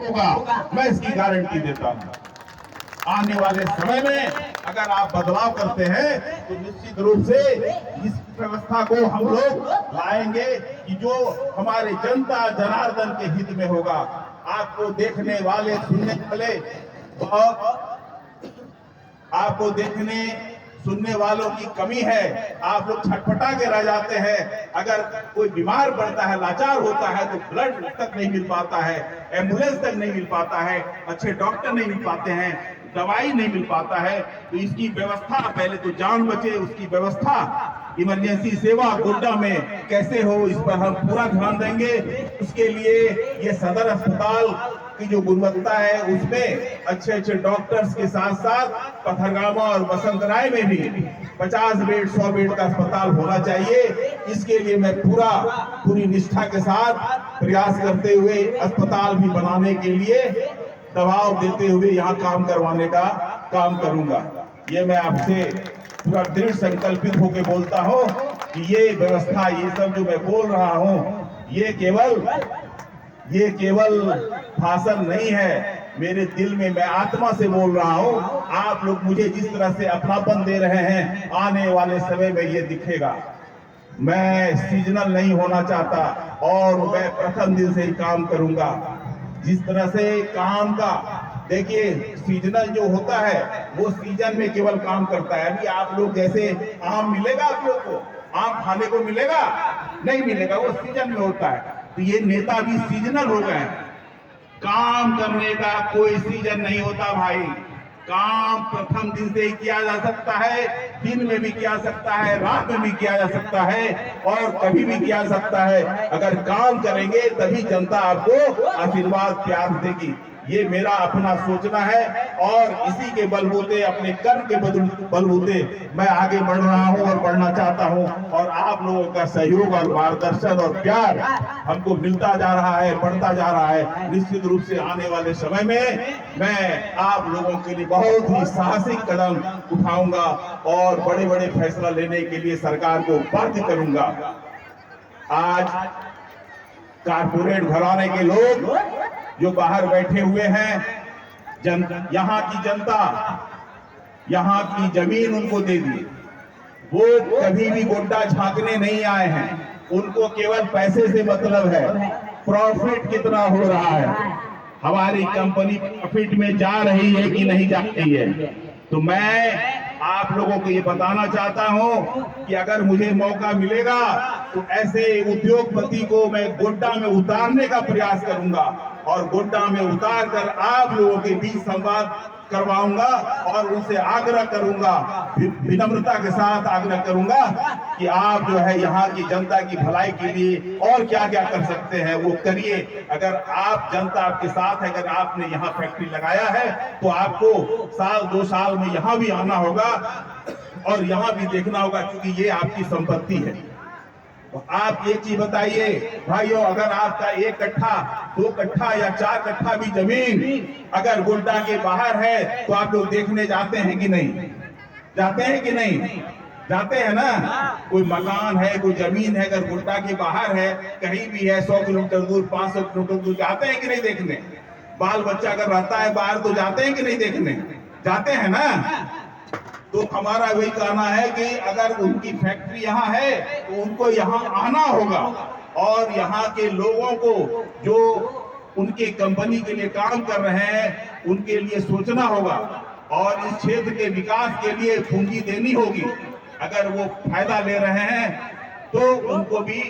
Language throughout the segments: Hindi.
होगा, मैं इसकी गारंटी देता हूं। आने वाले समय में अगर आप बदलाव करते हैं तो निश्चित रूप से इस व्यवस्था को हम लोग लाएंगे कि जो हमारे जनता जनार्दन के हित में होगा। आपको देखने वाले सुनने वाले बहुत, आपको देखने सुनने वालों की कमी है। आप लोग छटपटा के रह जाते हैं। अगर कोई बीमार पड़ता है, लाचार होता है तो ब्लड तक नहीं मिल पाता है, एम्बुलेंस तक नहीं मिल पाता है, अच्छे डॉक्टर नहीं मिल पाते हैं, दवाई नहीं मिल पाता है। तो इसकी व्यवस्था, पहले तो जान बचे, उसकी व्यवस्था इमरजेंसी सेवा गोड्डा में कैसे हो, इस पर हम पूरा ध्यान देंगे। उसके लिए ये सदर अस्पताल की जो गुणवत्ता है उसमें अच्छे डॉक्टर्स के साथ साथ पथरगामा और बसंतराय में भी 50 बेड 100 बेड का अस्पताल होना चाहिए। इसके लिए मैं पूरी निष्ठा के साथ प्रयास करते हुए अस्पताल भी बनाने के लिए दबाव देते हुए यहाँ काम करवाने का काम करूंगा। ये मैं आपसे पूरा दृढ़ संकल्पित होकर बोलता हूँ कि ये व्यवस्था, ये सब जो मैं बोल रहा हूँ, ये केवल भाषण नहीं है, मेरे दिल में, मैं आत्मा से बोल रहा हूँ। आप लोग मुझे जिस तरह से अपनापन दे रहे हैं, आने वाले समय में ये दिखेगा। मैं सीजनल नहीं होना चाहता और मैं प्रथम दिन से ही काम करूंगा। जिस तरह से काम का, देखिए सीजनल जो होता है वो सीजन में केवल काम करता है। अभी आप लोग जैसे आम मिलेगा, आप लोग को आम खाने को मिलेगा? नहीं मिलेगा, वो सीजन में होता है। तो ये नेता भी सीजनल हो गए। काम करने का कोई सीजन नहीं होता भाई। काम प्रथम दिन से ही किया जा सकता है, दिन में भी किया सकता है, रात में भी किया जा सकता है और कभी भी किया जा सकता है। अगर काम करेंगे तभी जनता आपको आशीर्वाद प्यार देगी। ये मेरा अपना सोचना है और इसी के बलबूते, अपने कर्म के बलबूते मैं आगे बढ़ रहा हूं और बढ़ना चाहता हूं। और आप लोगों का सहयोग और मार्गदर्शन और प्यार हमको मिलता जा रहा है, बढ़ता जा रहा है। निश्चित रूप से आने वाले समय में मैं आप लोगों के लिए बहुत ही साहसिक कदम उठाऊंगा और बड़े बड़े फैसला लेने के लिए सरकार को बाध्य करूंगा। आज कारपोरेट घराने के लोग जो बाहर बैठे हुए हैं, यहाँ की जनता, यहाँ की जमीन उनको दे दी। वो कभी भी गोड्डा झांकने नहीं आए हैं, उनको केवल पैसे से मतलब है, प्रॉफिट कितना हो रहा है, हमारी कंपनी प्रॉफिट में जा रही है कि नहीं जा रही है। तो मैं आप लोगों को ये बताना चाहता हूं कि अगर मुझे मौका मिलेगा तो ऐसे उद्योगपति को मैं गोड्डा में उतारने का प्रयास करूंगा और गोड्डा में उतार कर आप लोगों के बीच संवाद करवाऊंगा और उनसे आग्रह करूंगा, विनम्रता के साथ आग्रह करूंगा कि आप जो है यहाँ की जनता की भलाई के लिए और क्या क्या कर सकते हैं वो करिए। अगर आप, जनता आपके साथ है, अगर आपने यहाँ फैक्ट्री लगाया है तो आपको साल 2 साल में यहाँ भी आना होगा और यहाँ भी देखना होगा, क्योंकि ये आपकी संपत्ति है। आप एक चीज बताइए भाइयों, अगर आपका 1 कट्ठा 2 कट्ठा या 4 कट्ठा भी जमीन अगर गोड्डा के बाहर है तो आप लोग देखने जाते हैं कि नहीं? जाते हैं कि नहीं? जाते हैं ना। कोई मकान है, कोई जमीन है, अगर गोड्डा के बाहर है, कहीं भी है, 100 किलोमीटर दूर, 500 किलोमीटर दूर, जाते हैं कि नहीं देखने? बाल बच्चा अगर रहता है बाहर तो जाते हैं कि नहीं देखने? जाते हैं ना। तो हमारा वही कहना है कि अगर उनकी फैक्ट्री यहाँ है तो उनको यहाँ आना होगा और यहाँ के लोगों को जो उनके कंपनी के लिए काम कर रहे हैं उनके लिए सोचना होगा और इस क्षेत्र के विकास के लिए पूंजी देनी होगी। अगर वो फायदा ले रहे हैं तो उनको भी,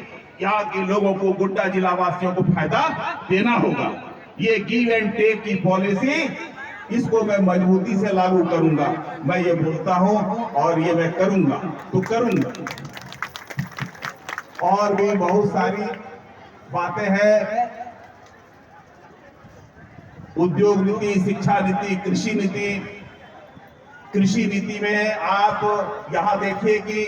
यहाँ के लोगों को, गोड्डा जिला वासियों को फायदा देना होगा। ये गिव एंड टेक की पॉलिसी, इसको मैं मजबूती से लागू करूंगा। मैं ये बोलता हूं और ये मैं करूंगा तो करूंगा। और भी बहुत सारी बातें हैं, उद्योग नीति, शिक्षा नीति, कृषि नीति। कृषि नीति में आप यहाँ देखिए कि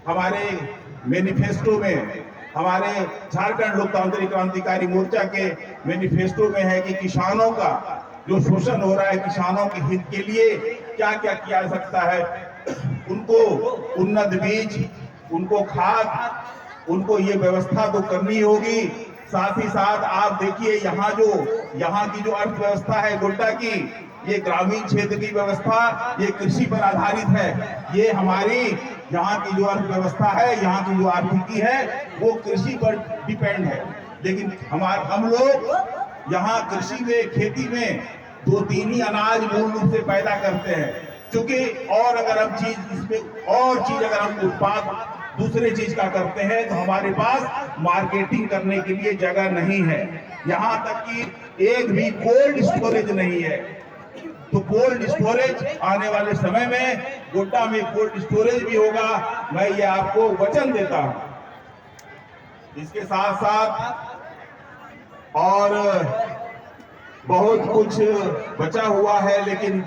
हमारे मैनिफेस्टो में, हमारे झारखंड लोकतांत्रिक क्रांतिकारी मोर्चा के मैनिफेस्टो में है कि किसानों का जो शोषण हो रहा है, किसानों के हित के लिए क्या क्या किया जा सकता है। उनको उन्नत बीज, उनको खाद, उनको ये व्यवस्था तो करनी होगी। साथ ही साथ आप देखिए यहाँ जो यहाँ की जो अर्थव्यवस्था है गोड्डा की, ये ग्रामीण क्षेत्र की व्यवस्था, ये कृषि पर आधारित है। ये हमारी यहाँ की जो अर्थव्यवस्था है, यहाँ की जो आर्थिकी है, वो कृषि पर डिपेंड है। लेकिन हम लोग यहाँ कृषि में, खेती में 2-3 ही अनाज मूल रूप से पैदा करते हैं, क्योंकि और अगर हम अगर हम उत्पाद दूसरे चीज का करते हैं तो हमारे पास मार्केटिंग करने के लिए जगह नहीं है। यहाँ तक कि एक भी कोल्ड स्टोरेज नहीं है। तो कोल्ड स्टोरेज आने वाले समय में गोड्डा में कोल्ड स्टोरेज भी होगा, मैं ये आपको वचन देता हूं। इसके साथ साथ और बहुत कुछ बचा हुआ है, लेकिन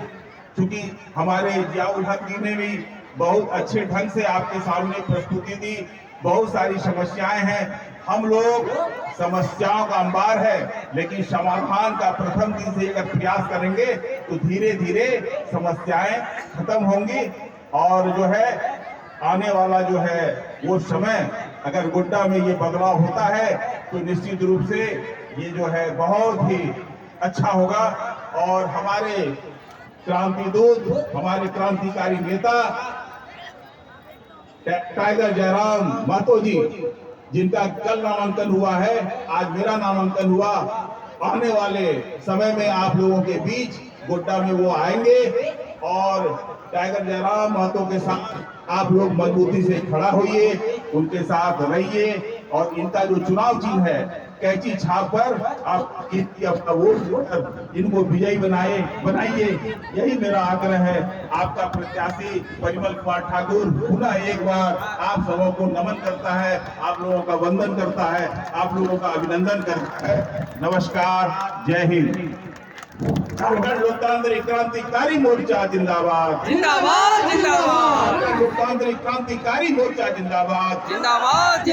चूंकि हमारे जियाउल हक जी ने भी बहुत अच्छे ढंग से आपके सामने प्रस्तुति दी। बहुत सारी समस्याएं हैं, हम लोग समस्याओं का अंबार है, लेकिन समाधान का प्रथम दिन से अगर प्रयास करेंगे तो धीरे धीरे समस्याएं खत्म होंगी। और जो है आने वाला जो है वो समय, अगर गोड्डा में ये बदलाव होता है तो निश्चित रूप से ये जो है बहुत ही अच्छा होगा। और हमारे क्रांति दूत, हमारे क्रांतिकारी नेता टाइगर जयराम महतो जी, जिनका कल नामांकन हुआ है, आज मेरा नामांकन हुआ, आने वाले समय में आप लोगों के बीच गोड्डा में वो आएंगे और टाइगर जयराम महतो के साथ आप लोग मजबूती से खड़ा होइए, उनके साथ रहिए और इनका जो चुनाव चिन्ह है कैंची छाप पर आप अपना वोट इनको विजयी बनाइए। यही मेरा आग्रह है। आपका प्रत्याशी परिमल कुमार ठाकुर पुनः एक बार आप सबों को नमन करता है, आप लोगों का वंदन करता है, आप लोगों का अभिनंदन करता है। नमस्कार, जय हिंद। झारखंड लोकतांत्रिक क्रांतिकारी मोर्चा जिंदाबाद, जिंदाबाद जिंदाबाद। झारखंड लोकतांत्रिक क्रांतिकारी मोर्चा जिंदाबाद, जिंदाबाद।